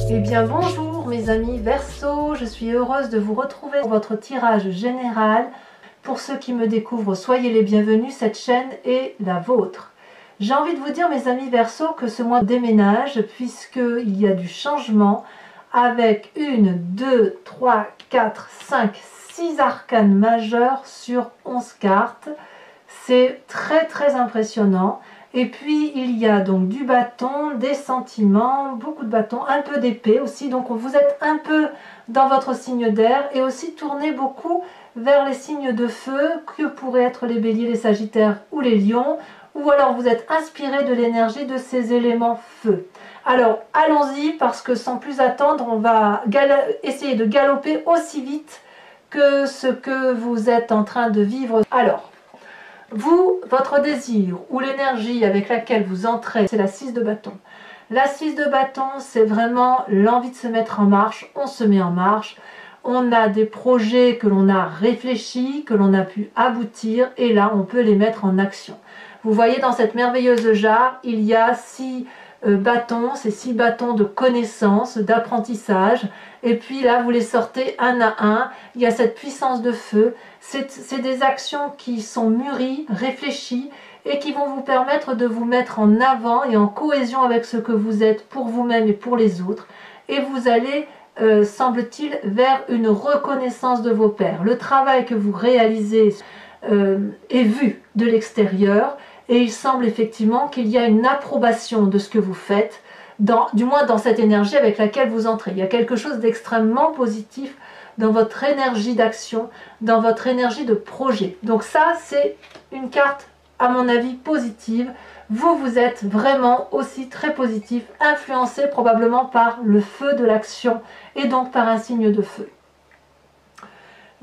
Eh bien bonjour mes amis Verseau, je suis heureuse de vous retrouver pour votre tirage général. Pour ceux qui me découvrent, soyez les bienvenus, cette chaîne est la vôtre. J'ai envie de vous dire mes amis Verseau que ce mois déménage puisqu'il y a du changement avec 1, 2, 3, 4, 5, 6 arcanes majeures sur 11 cartes. C'est très impressionnant. Et puis il y a donc du bâton, des sentiments, beaucoup de bâtons, un peu d'épée aussi. Donc vous êtes un peu dans votre signe d'air et aussi tournez beaucoup vers les signes de feu que pourraient être les béliers, les sagittaires ou les lions. Ou alors vous êtes inspiré de l'énergie de ces éléments feu. Alors allons-y parce que sans plus attendre, on va essayer de galoper aussi vite que ce que vous êtes en train de vivre. Alors, vous, votre désir ou l'énergie avec laquelle vous entrez, c'est la 6 de bâton. La 6 de bâton, c'est vraiment l'envie de se mettre en marche. On se met en marche. On a des projets que l'on a réfléchis, que l'on a pu aboutir et là, on peut les mettre en action. Vous voyez dans cette merveilleuse jarre, il y a 6 bâtons, ces 6 bâtons de connaissance, d'apprentissage. Et puis là, vous les sortez un à un. Il y a cette puissance de feu. C'est des actions qui sont mûries, réfléchies et qui vont vous permettre de vous mettre en avant et en cohésion avec ce que vous êtes pour vous-même et pour les autres. Et vous allez, semble-t-il, vers une reconnaissance de vos pairs. Le travail que vous réalisez est vu de l'extérieur et il semble effectivement qu'il y a une approbation de ce que vous faites, du moins dans cette énergie avec laquelle vous entrez. Il y a quelque chose d'extrêmement positif dans votre énergie d'action, dans votre énergie de projet. Donc ça, c'est une carte, à mon avis, positive. Vous êtes vraiment aussi très positif, influencé probablement par le feu de l'action et donc par un signe de feu.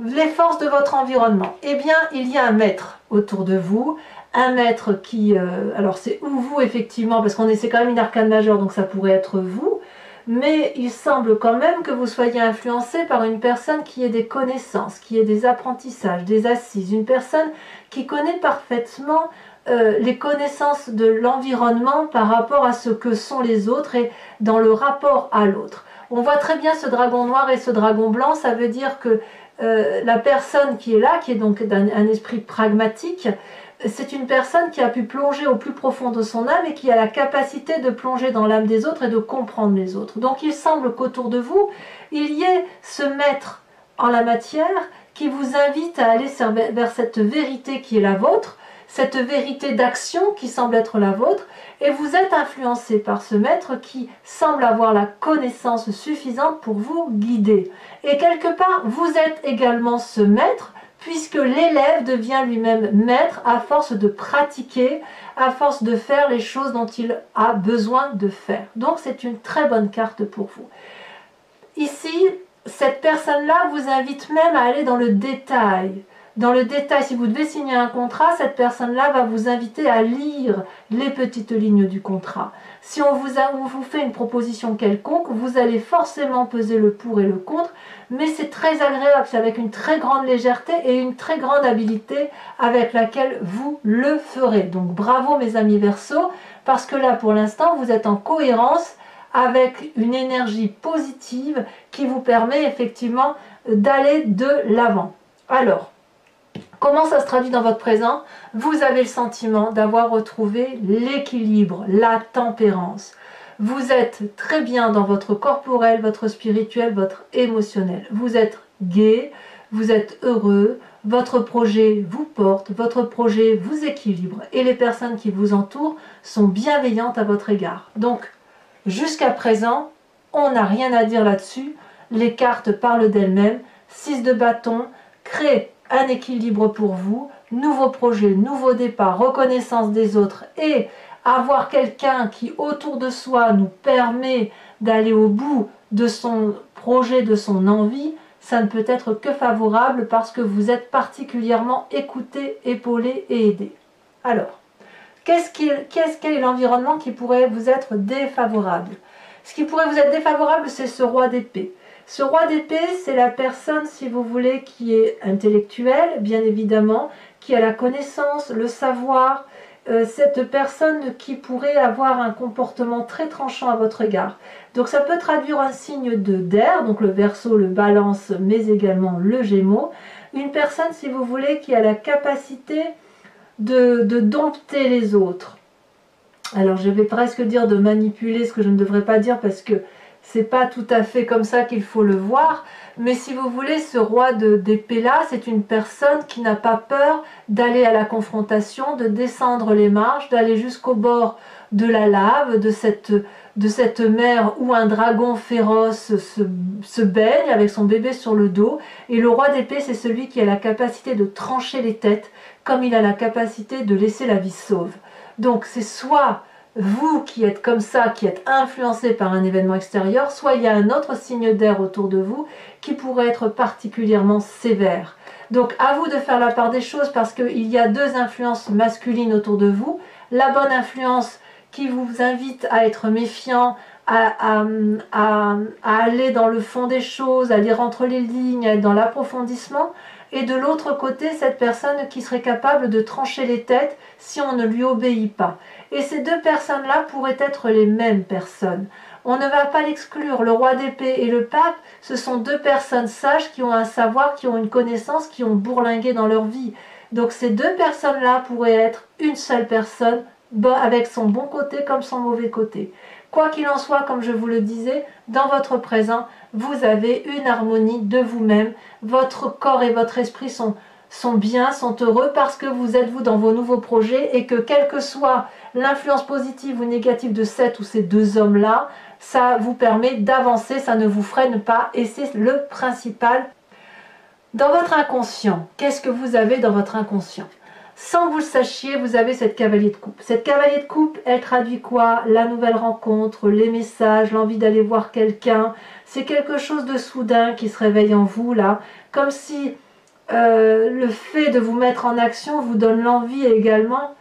Les forces de votre environnement. Eh bien, il y a un maître autour de vous, un maître qui, alors c'est ou vous effectivement, parce c'est quand même une arcane majeure, donc ça pourrait être vous, mais il semble quand même que vous soyez influencé par une personne qui ait des connaissances, qui ait des apprentissages, des assises, une personne qui connaît parfaitement les connaissanses de l'environnement par rapport à ce que sont les autres et dans le rapport à l'autre. On voit très bien ce dragon noir et ce dragon blanc, ça veut dire que la personne qui est là, qui est donc un esprit pragmatique, c'est une personne qui a pu plonger au plus profond de son âme et qui a la capacité de plonger dans l'âme des autres et de comprendre les autres. Donc il semble qu'autour de vous, il y ait ce maître en la matière qui vous invite à aller vers cette vérité qui est la vôtre, cette vérité d'action qui semble être la vôtre, et vous êtes influencé par ce maître qui semble avoir la connaissance suffisante pour vous guider. Et quelque part, vous êtes également ce maître, puisque l'élève devient lui-même maître à force de pratiquer, à force de faire les choses dont il a besoin de faire. Donc c'est une très bonne carte pour vous. Ici, cette personne-là vous invite même à aller dans le détail. Dans le détail, si vous devez signer un contrat, cette personne-là va vous inviter à lire les petites lignes du contrat. Si on vous fait une proposition quelconque, vous allez forcément peser le pour et le contre, mais c'est très agréable, c'est avec une très grande légèreté et une très grande habileté avec laquelle vous le ferez. Donc bravo mes amis Verseau, parce que là pour l'instant vous êtes en cohérence avec une énergie positive qui vous permet effectivement d'aller de l'avant. Alors, comment ça se traduit dans votre présent? Vous avez le sentiment d'avoir retrouvé l'équilibre, la tempérance. Vous êtes très bien dans votre corporel, votre spirituel, votre émotionnel. Vous êtes gai, vous êtes heureux, votre projet vous porte, votre projet vous équilibre et les personnes qui vous entourent sont bienveillantes à votre égard. Donc, jusqu'à présent, on n'a rien à dire là-dessus. Les cartes parlent d'elles-mêmes. 6 de bâton, crée un équilibre pour vous, nouveau projet, nouveau départ, reconnaissance des autres et avoir quelqu'un qui autour de soi nous permet d'aller au bout de son projet, de son envie, ça ne peut être que favorable parce que vous êtes particulièrement écouté, épaulé et aidé. Alors, qu'est-ce qu'est l'environnement qui pourrait vous être défavorable? Ce qui pourrait vous être défavorable, c'est ce roi d'épée. Ce roi d'épée, c'est la personne, si vous voulez, qui est intellectuelle, bien évidemment, qui a la connaissance, le savoir, cette personne qui pourrait avoir un comportement très tranchant à votre égard. Donc ça peut traduire un signe d'air, donc le Verseau, le Balance, mais également le Gémeaux. Une personne, si vous voulez, qui a la capacité de dompter les autres. Alors je vais presque dire de manipuler, ce que je ne devrais pas dire parce que c'est pas tout à fait comme ça qu'il faut le voir, mais si vous voulez, ce roi d'épée là, c'est une personne qui n'a pas peur d'aller à la confrontation, de descendre les marches, d'aller jusqu'au bord de la lave, de cette mer où un dragon féroce se baigne avec son bébé sur le dos. Et le roi d'épée, c'est celui qui a la capacité de trancher les têtes, comme il a la capacité de laisser la vie sauve. Donc c'est soit vous qui êtes comme ça, qui êtes influencé par un événement extérieur, soit il y a un autre signe d'air autour de vous qui pourrait être particulièrement sévère. Donc à vous de faire la part des choses parce qu'il y a deux influences masculines autour de vous. La bonne influence qui vous invite à être méfiant, à aller dans le fond des choses, à lire entre les lignes, à être dans l'approfondissement. Et de l'autre côté, cette personne qui serait capable de trancher les têtes si on ne lui obéit pas. Et ces deux personnes-là pourraient être les mêmes personnes. On ne va pas l'exclure. Le roi d'épée et le pape, ce sont deux personnes sages qui ont un savoir, qui ont une connaissance, qui ont bourlingué dans leur vie. Donc ces deux personnes-là pourraient être une seule personne, avec son bon côté comme son mauvais côté. Quoi qu'il en soit, comme je vous le disais, dans votre présent, vous avez une harmonie de vous-même. Votre corps et votre esprit sont bien, sont heureux parce que vous êtes vous dans vos nouveaux projets et que quelle que soit l'influence positive ou négative de cette ou ces deux hommes-là, ça vous permet d'avancer, ça ne vous freine pas et c'est le principal. Dans votre inconscient, qu'est-ce que vous avez dans votre inconscient ? Sans que vous le sachiez, vous avez cette cavalier de coupe. Cette cavalier de coupe, elle traduit quoi? La nouvelle rencontre, les messages, l'envie d'aller voir quelqu'un. C'est quelque chose de soudain qui se réveille en vous, là. Comme si le fait de vous mettre en action vous donne l'envie également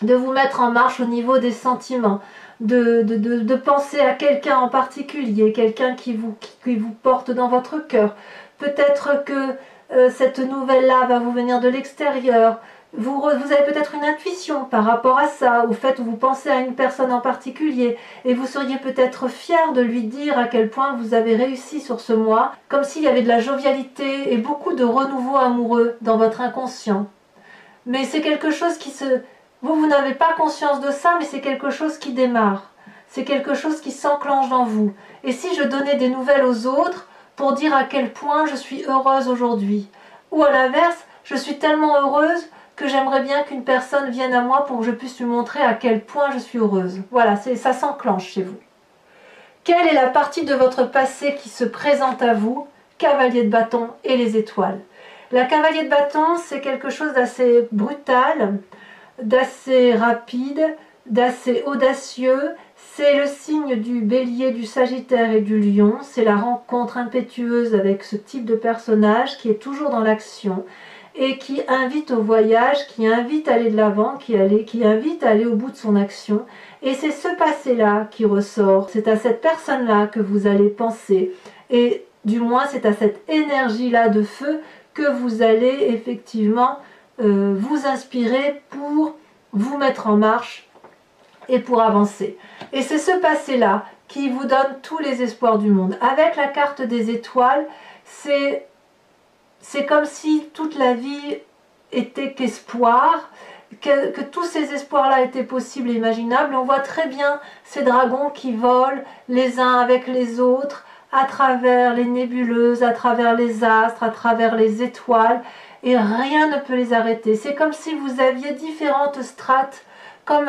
de vous mettre en marche au niveau des sentiments. De penser à quelqu'un en particulier, quelqu'un qui vous porte dans votre cœur. Peut-être que cette nouvelle-là va vous venir de l'extérieur. Vous avez peut-être une intuition par rapport à ça, au fait où vous pensez à une personne en particulier et vous seriez peut-être fier de lui dire à quel point vous avez réussi sur ce mois, comme s'il y avait de la jovialité et beaucoup de renouveau amoureux dans votre inconscient. Mais c'est quelque chose qui se... Vous n'avez pas conscience de ça, mais c'est quelque chose qui démarre. C'est quelque chose qui s'enclenche dans vous. Et si je donnais des nouvelles aux autres pour dire à quel point je suis heureuse aujourd'hui. Ou à l'inverse, je suis tellement heureuse que j'aimerais bien qu'une personne vienne à moi pour que je puisse lui montrer à quel point je suis heureuse. Voilà, ça s'enclenche chez vous. Quelle est la partie de votre passé qui se présente à vous? Cavalier de bâton et les étoiles. La cavalier de bâton, c'est quelque chose d'assez brutal, d'assez rapide, d'assez audacieux. C'est le signe du bélier, du sagittaire et du lion. C'est la rencontre impétueuse avec ce type de personnage qui est toujours dans l'action et qui invite au voyage, qui invite à aller de l'avant, qui invite à aller au bout de son action. Et c'est ce passé-là qui ressort. C'est à cette personne-là que vous allez penser. Et du moins, c'est à cette énergie-là de feu que vous allez effectivement vous inspirer pour vous mettre en marche et pour avancer. Et c'est ce passé-là qui vous donne tous les espoirs du monde. Avec la carte des étoiles, c'est comme si toute la vie était qu'espoir, que tous ces espoirs-là étaient possibles et imaginables. On voit très bien ces dragons qui volent les uns avec les autres, à travers les nébuleuses, à travers les astres, à travers les étoiles, et rien ne peut les arrêter. C'est comme si vous aviez différentes strates, comme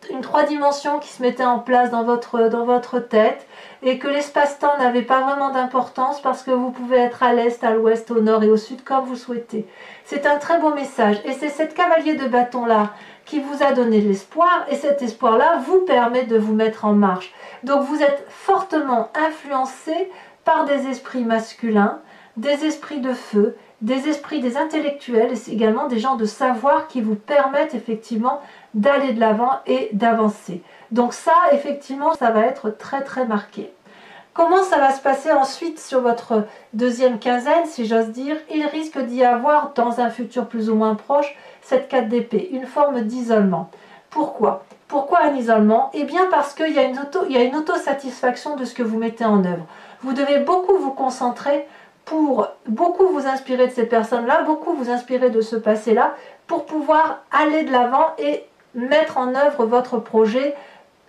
une 3 dimensions qui se mettait en place dans votre tête, et que l'espace-temps n'avait pas vraiment d'importance parce que vous pouvez être à l'est, à l'ouest, au nord et au sud comme vous souhaitez. C'est un très beau message, et c'est cette cavalier de bâton-là qui vous a donné l'espoir, et cet espoir-là vous permet de vous mettre en marche. Donc vous êtes fortement influencé par des esprits masculins, des esprits de feu, des esprits des intellectuels et également des gens de savoir qui vous permettent effectivement d'aller de l'avant et d'avancer. Donc ça, effectivement, ça va être très très marqué. Comment ça va se passer ensuite sur votre deuxième quinzaine, si j'ose dire? Il risque d'y avoir, dans un futur plus ou moins proche, cette 4 d'épée, une forme d'isolement. Pourquoi? Pourquoi un isolement? Eh bien parce qu'il y a une autosatisfaction de ce que vous mettez en œuvre. Vous devez beaucoup vous concentrer pour beaucoup vous inspirer de ces personnes-là, beaucoup vous inspirer de ce passé-là, pour pouvoir aller de l'avant et mettre en œuvre votre projet,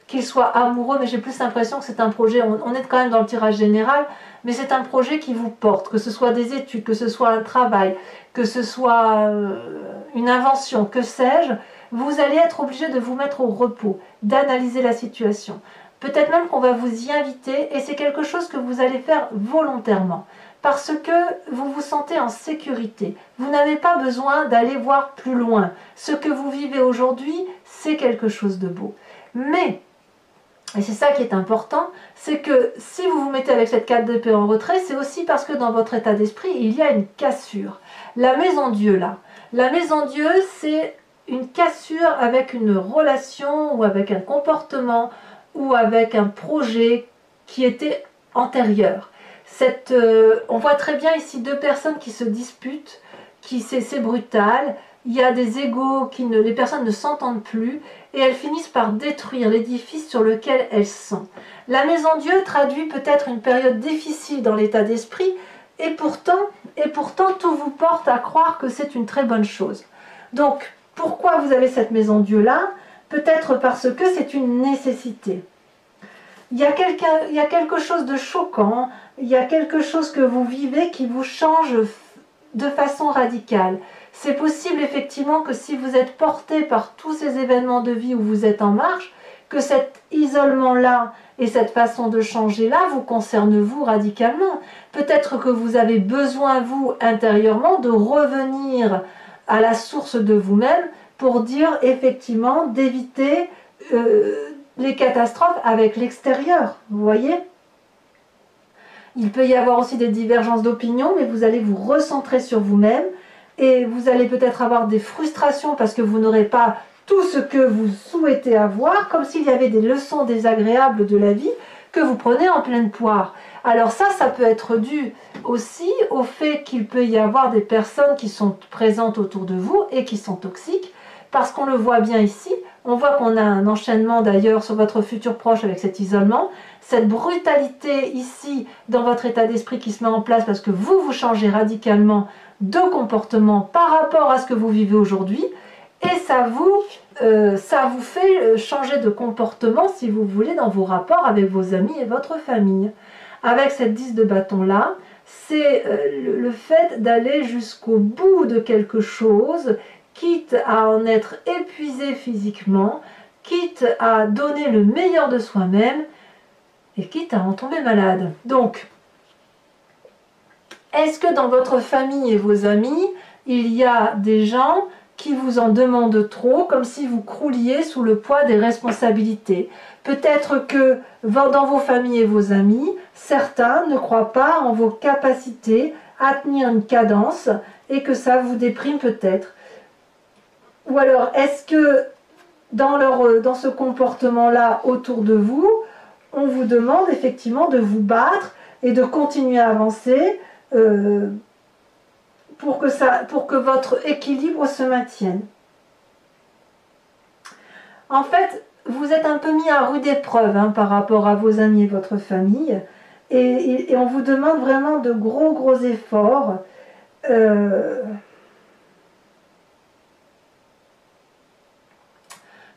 qu'il soit amoureux, mais j'ai plus l'impression que c'est un projet, on est quand même dans le tirage général, mais c'est un projet qui vous porte, que ce soit des études, que ce soit un travail, que ce soit une invention, que sais-je, vous allez être obligé de vous mettre au repos, d'analyser la situation. Peut-être même qu'on va vous y inviter, et c'est quelque chose que vous allez faire volontairement, parce que vous vous sentez en sécurité. Vous n'avez pas besoin d'aller voir plus loin. Ce que vous vivez aujourd'hui, c'est quelque chose de beau. Mais, et c'est ça qui est important, c'est que si vous vous mettez avec cette 4 d'épée en retrait, c'est aussi parce que dans votre état d'esprit, il y a une cassure. La maison Dieu, là. La maison Dieu, c'est une cassure avec une relation ou avec un comportement ou avec un projet qui était antérieur. On voit très bien ici deux personnes qui se disputent, c'est brutal, il y a des égos, les personnes ne s'entendent plus et elles finissent par détruire l'édifice sur lequel elles sont. La maison Dieu traduit peut-être une période difficile dans l'état d'esprit et pourtant tout vous porte à croire que c'est une très bonne chose. Donc pourquoi vous avez cette maison Dieu là? Peut-être parce que c'est une nécessité. Il y a quelque chose de choquant, il y a quelque chose que vous vivez qui vous change de façon radicale. C'est possible effectivement que si vous êtes porté par tous ces événements de vie où vous êtes en marche, que cet isolement-là et cette façon de changer-là vous concerne vous radicalement. Peut-être que vous avez besoin, vous, intérieurement, de revenir à la source de vous-même pour dire effectivement d'éviter les catastrophes avec l'extérieur, vous voyez? Il peut y avoir aussi des divergences d'opinion, mais vous allez vous recentrer sur vous-même et vous allez peut-être avoir des frustrations parce que vous n'aurez pas tout ce que vous souhaitez avoir, comme s'il y avait des leçons désagréables de la vie que vous prenez en pleine poire. Alors ça peut être dû aussi au fait qu'il peut y avoir des personnes qui sont présentes autour de vous et qui sont toxiques, parce qu'on le voit bien ici, on voit qu'on a un enchaînement d'ailleurs sur votre futur proche avec cet isolement, cette brutalité ici dans votre état d'esprit qui se met en place parce que vous changez radicalement de comportement par rapport à ce que vous vivez aujourd'hui et ça vous fait changer de comportement si vous voulez dans vos rapports avec vos amis et votre famille. Avec cette 10 de bâton là, c'est le fait d'aller jusqu'au bout de quelque chose, quitte à en être épuisé physiquement, quitte à donner le meilleur de soi-même, et quitte à en tomber malade. Donc, est-ce que dans votre famille et vos amis, il y a des gens qui vous en demandent trop, comme si vous crouliez sous le poids des responsabilités? Peut-être que dans vos familles et vos amis, certains ne croient pas en vos capacités à tenir une cadence et que ça vous déprime peut-être. Ou alors, est-ce que dans ce comportement-là autour de vous, on vous demande effectivement de vous battre et de continuer à avancer pour que votre équilibre se maintienne? En fait, vous êtes un peu mis à rude épreuve par rapport à vos amis et votre famille et on vous demande vraiment de gros efforts.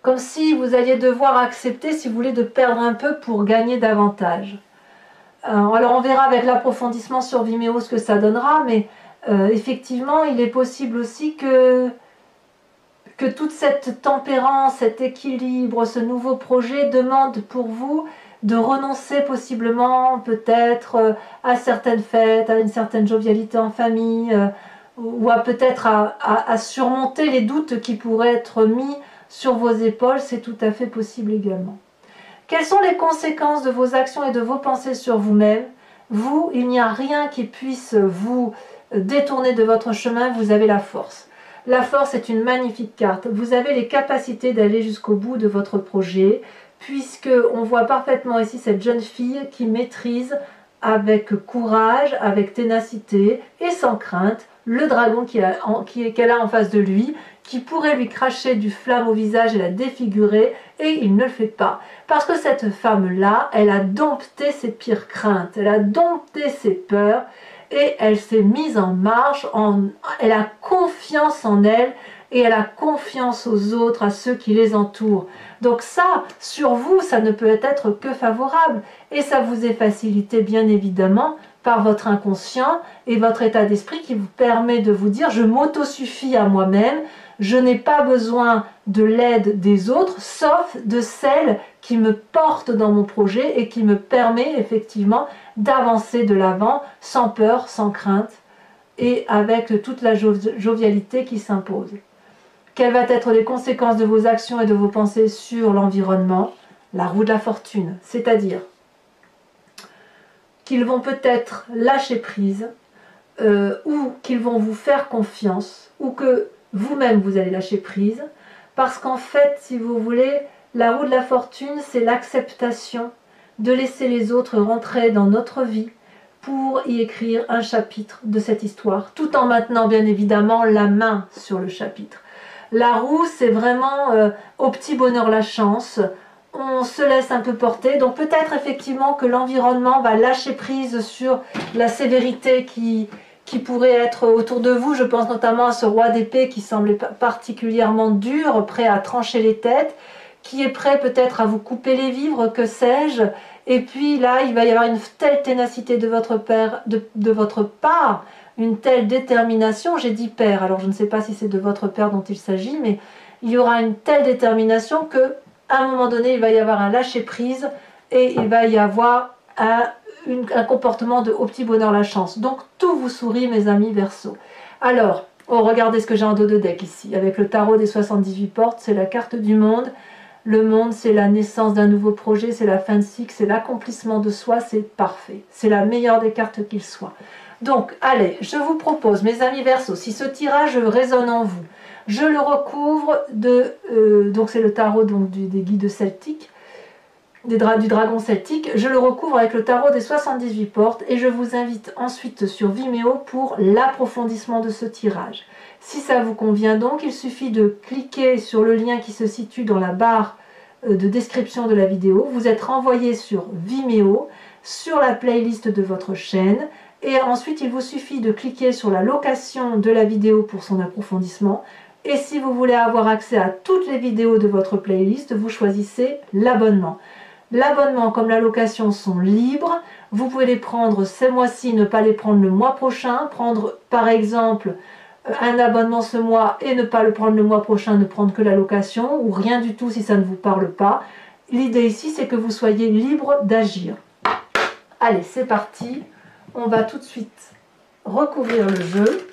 Comme si vous alliez devoir accepter, si vous voulez, de perdre un peu pour gagner davantage. Alors on verra avec l'approfondissement sur Vimeo ce que ça donnera, mais effectivement, il est possible aussi que toute cette tempérance, cet équilibre, ce nouveau projet demande pour vous de renoncer possiblement peut-être à certaines fêtes, à une certaine jovialité en famille, ou peut-être à surmonter les doutes qui pourraient être mis sur vos épaules, c'est tout à fait possible également. Quelles sont les conséquences de vos actions et de vos pensées sur vous-même? Vous, il n'y a rien qui puisse vous détourner de votre chemin, vous avez la force. La force est une magnifique carte. Vous avez les capacités d'aller jusqu'au bout de votre projet, puisque on voit parfaitement ici cette jeune fille qui maîtrise avec courage, avec ténacité et sans crainte le dragon qu'elle a en face de lui, qui pourrait lui cracher du flamme au visage et la défigurer, et il ne le fait pas. Parce que cette femme-là, elle a dompté ses pires craintes, elle a dompté ses peurs, et elle s'est mise en marche, elle a confiance en elle, et elle a confiance aux autres, à ceux qui les entourent. Donc ça, sur vous, ça ne peut être que favorable, et ça vous est facilité bien évidemment par votre inconscient et votre état d'esprit qui vous permet de vous dire « je m'autosuffis à moi-même », je n'ai pas besoin de l'aide des autres, sauf de celle qui me porte dans mon projet et qui me permet effectivement d'avancer de l'avant sans peur, sans crainte et avec toute la jovialité qui s'impose. Quelles vont être les conséquences de vos actions et de vos pensées sur l'environnement? La roue de la fortune, c'est-à-dire qu'ils vont peut-être lâcher prise ou qu'ils vont vous faire confiance ou que vous-même vous allez lâcher prise parce qu'en fait, si vous voulez, la roue de la fortune, c'est l'acceptation de laisser les autres rentrer dans notre vie pour y écrire un chapitre de cette histoire, tout en maintenant bien évidemment la main sur le chapitre. La roue, c'est vraiment au petit bonheur la chance, on se laisse un peu porter, donc peut-être effectivement que l'environnement va lâcher prise sur la sévérité qui pourrait être autour de vous. Je pense notamment à ce roi d'épée qui semblait particulièrement dur, prêt à trancher les têtes, qui est prêt peut-être à vous couper les vivres, que sais-je. Et puis là, il va y avoir une telle ténacité de votre part, une telle détermination. J'ai dit père, alors je ne sais pas si c'est de votre père dont il s'agit, mais il y aura une telle détermination que à un moment donné, il va y avoir un lâcher-prise et il va y avoir un comportement de au petit bonheur la chance. Donc tout vous sourit, mes amis Verseau. Alors, regardez ce que j'ai en dos de deck ici. Avec le tarot des 78 portes, c'est la carte du monde. Le monde, c'est la naissance d'un nouveau projet, c'est la fin de cycle, c'est l'accomplissement de soi, c'est parfait. C'est la meilleure des cartes qu'il soit. Donc, allez, je vous propose, mes amis Verseau, si ce tirage résonne en vous, je le recouvre donc c'est le tarot donc, des guides celtiques, du dragon celtique, je le recouvre avec le tarot des 78 portes et je vous invite ensuite sur Vimeo pour l'approfondissement de ce tirage. Si ça vous convient donc, il suffit de cliquer sur le lien qui se situe dans la barre de description de la vidéo. Vous êtes renvoyé sur Vimeo, sur la playlist de votre chaîne et ensuite il vous suffit de cliquer sur la location de la vidéo pour son approfondissement. Et si vous voulez avoir accès à toutes les vidéos de votre playlist, vous choisissez l'abonnement. L'abonnement comme la location sont libres. Vous pouvez les prendre ce mois-ci, ne pas les prendre le mois prochain. Prendre par exemple un abonnement ce mois et ne pas le prendre le mois prochain, ne prendre que la location ou rien du tout si ça ne vous parle pas. L'idée ici, c'est que vous soyez libre d'agir. Allez, c'est parti. On va tout de suite recouvrir le jeu.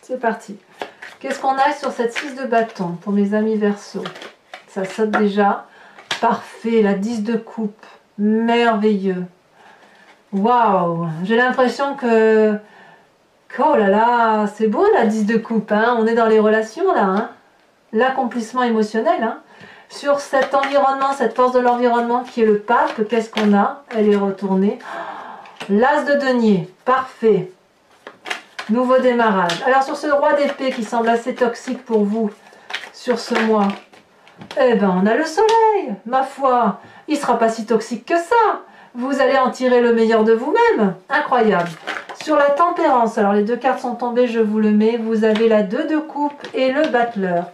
C'est parti. Qu'est-ce qu'on a sur cette 6 de bâton pour mes amis Verseau? Ça saute déjà. Parfait, la 10 de coupe. Merveilleux. Waouh, j'ai l'impression que... Oh là là, c'est beau la 10 de coupe. Hein, on est dans les relations là. Hein, l'accomplissement émotionnel. Hein. Sur cet environnement, cette force de l'environnement qui est le pape, qu'est-ce qu'on a? Elle est retournée. L'as de denier. Parfait. Nouveau démarrage. Alors sur ce roi d'épée qui semble assez toxique pour vous sur ce mois, eh ben on a le soleil, ma foi. Il ne sera pas si toxique que ça. Vous allez en tirer le meilleur de vous-même. Incroyable. Sur la tempérance, alors les deux cartes sont tombées, je vous le mets. Vous avez la 2 de coupe et le battleur.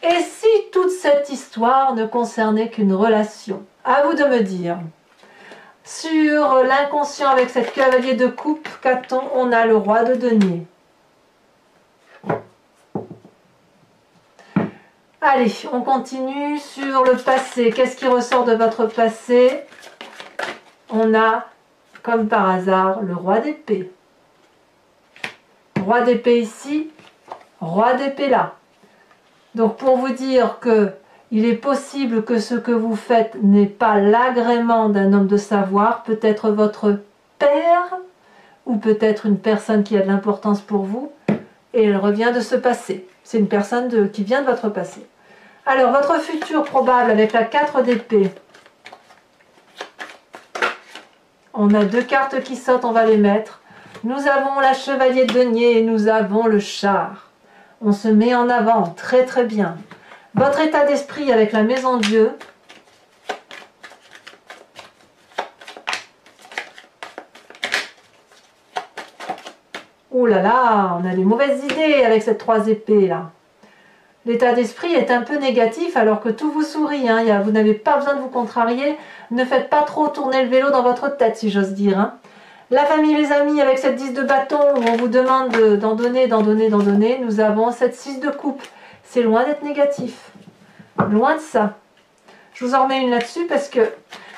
Et si toute cette histoire ne concernait qu'une relation? À vous de me dire. Sur l'inconscient avec cette cavalier de coupe, qu'a-t-on? On a le roi de denier. Allez, on continue sur le passé. Qu'est-ce qui ressort de votre passé? On a, comme par hasard, le roi d'épée. Roi d'épée ici, roi d'épée là. Donc pour vous dire que Il est possible que ce que vous faites n'ait pas l'agrément d'un homme de savoir, peut-être votre père, ou peut-être une personne qui a de l'importance pour vous, et elle revient de ce passé. C'est une personne qui vient de votre passé. Alors, votre futur probable avec la 4 d'épée. On a 2 cartes qui sortent, on va les mettre. Nous avons la chevalier de denier et nous avons le char. On se met en avant, très très bien. Votre état d'esprit avec la maison Dieu. Oh là là, on a des mauvaises idées avec cette 3 épées là. L'état d'esprit est un peu négatif alors que tout vous sourit. Hein. Vous n'avez pas besoin de vous contrarier. Ne faites pas trop tourner le vélo dans votre tête, si j'ose dire. Hein. La famille, les amis, avec cette 10 de bâton où on vous demande d'en donner, nous avons cette 6 de coupe. C'est loin d'être négatif. Loin de ça. Je vous en remets une là-dessus parce que...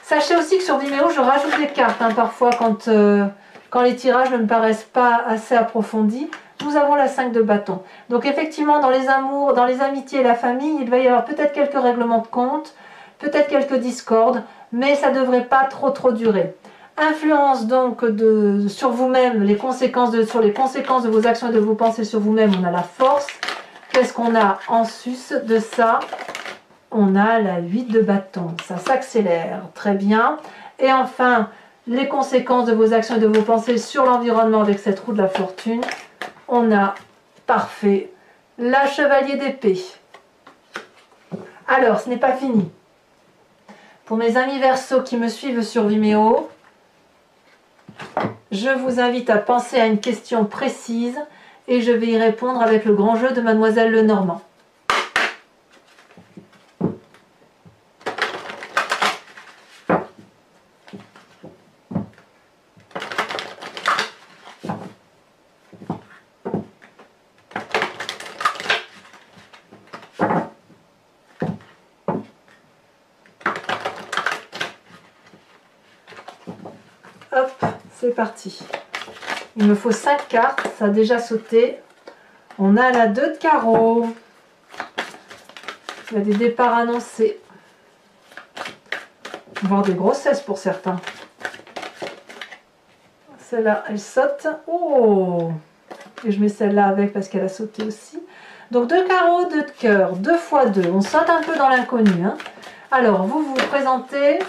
Sachez aussi que sur Vimeo, je rajoute des cartes. Hein, parfois, quand les tirages ne me paraissent pas assez approfondis. Nous avons la 5 de bâton. Donc effectivement, dans les amours, dans les amitiés et la famille, il va y avoir peut-être quelques règlements de compte, peut-être quelques discordes, mais ça ne devrait pas trop durer. Influence donc sur vous-même, sur les conséquences de vos actions et de vos pensées sur vous-même, on a la force. Qu'est-ce qu'on a en sus de ça? On a la 8 de bâton, ça s'accélère, très bien. Et enfin, les conséquences de vos actions et de vos pensées sur l'environnement avec cette roue de la fortune. On a, parfait, la chevalier d'épée. Alors, ce n'est pas fini. Pour mes amis Verseaux qui me suivent sur Vimeo, je vous invite à penser à une question précise et je vais y répondre avec le grand jeu de Mademoiselle Lenormand. Hop, c'est parti. Il me faut 5 cartes, ça a déjà sauté. On a la 2 de carreau. Il y a des départs annoncés. Voire des grossesses pour certains. Celle-là, elle saute. Oh! Et je mets celle-là avec parce qu'elle a sauté aussi. Donc 2 carreaux, 2 de cœur, 2 x 2. On saute un peu dans l'inconnu. Hein. Alors, vous vous présentez.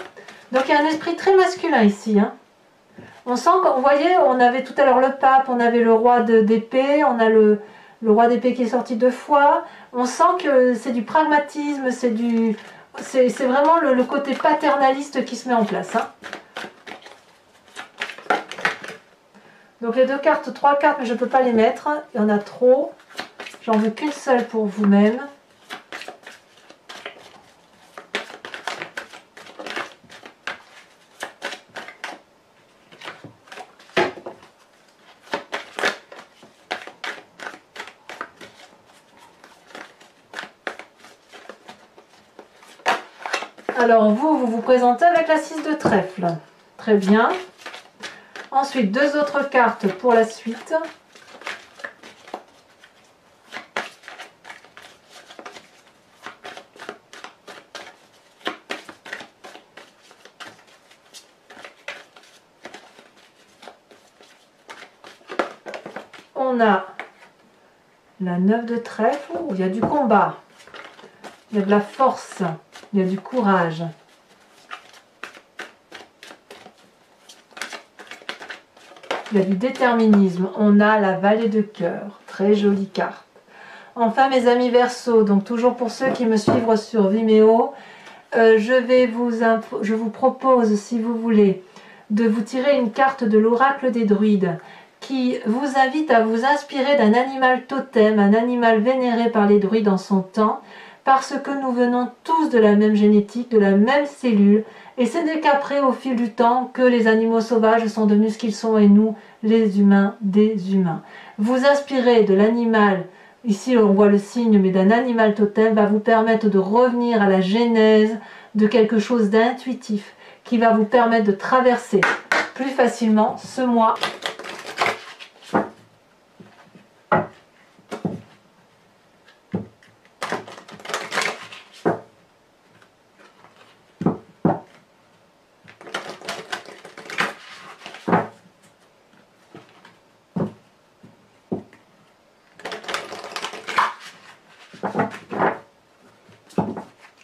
Donc il y a un esprit très masculin ici. Hein. On sent, vous voyez, on avait tout à l'heure le pape, on avait le roi d'épée, on a le roi d'épée qui est sorti 2 fois. On sent que c'est du pragmatisme, c'est vraiment le côté paternaliste qui se met en place. Hein. Donc les 2 cartes, 3 cartes, mais je ne peux pas les mettre. Il y en a trop. J'en veux qu'une seule pour vous-même. Alors vous vous présentez avec la 6 de trèfle. Très bien. Ensuite, 2 autres cartes pour la suite. On a la 9 de trèfle. Oh, il y a du combat. Il y a de la force. Il y a du courage. Il y a du déterminisme. On a la vallée de cœur. Très jolie carte. Enfin, mes amis Verseaux, donc toujours pour ceux qui me suivent sur Vimeo, je vous propose, si vous voulez, de vous tirer une carte de l'oracle des druides qui vous invite à vous inspirer d'un animal totem, un animal vénéré par les druides en son temps, parce que nous venons tous de la même génétique, de la même cellule, et ce n'est qu'après, au fil du temps, que les animaux sauvages sont devenus ce qu'ils sont, et nous, les humains, des humains. Vous inspirer de l'animal, ici on voit le signe, mais d'un animal totem, va vous permettre de revenir à la genèse de quelque chose d'intuitif, qui va vous permettre de traverser plus facilement ce mois.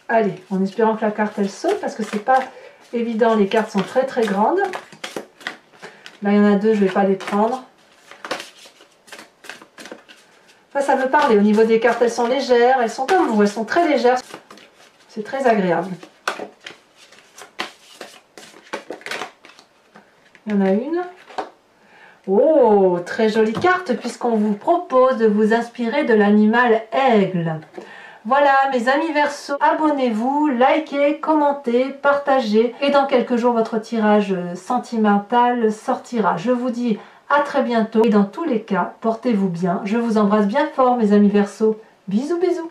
Allez, en espérant que la carte elle saute parce que c'est pas évident, les cartes sont très très grandes. Là il y en a deux, je vais pas les prendre. Ça veut parler, au niveau des cartes elles sont légères, elles sont comme vous, elles sont très légères. C'est très agréable. Il y en a une. Oh, très jolie carte puisqu'on vous propose de vous inspirer de l'animal aigle. Voilà mes amis Verseau, abonnez-vous, likez, commentez, partagez et dans quelques jours votre tirage sentimental sortira. Je vous dis à très bientôt et dans tous les cas, portez-vous bien. Je vous embrasse bien fort mes amis Verseau. Bisous bisous.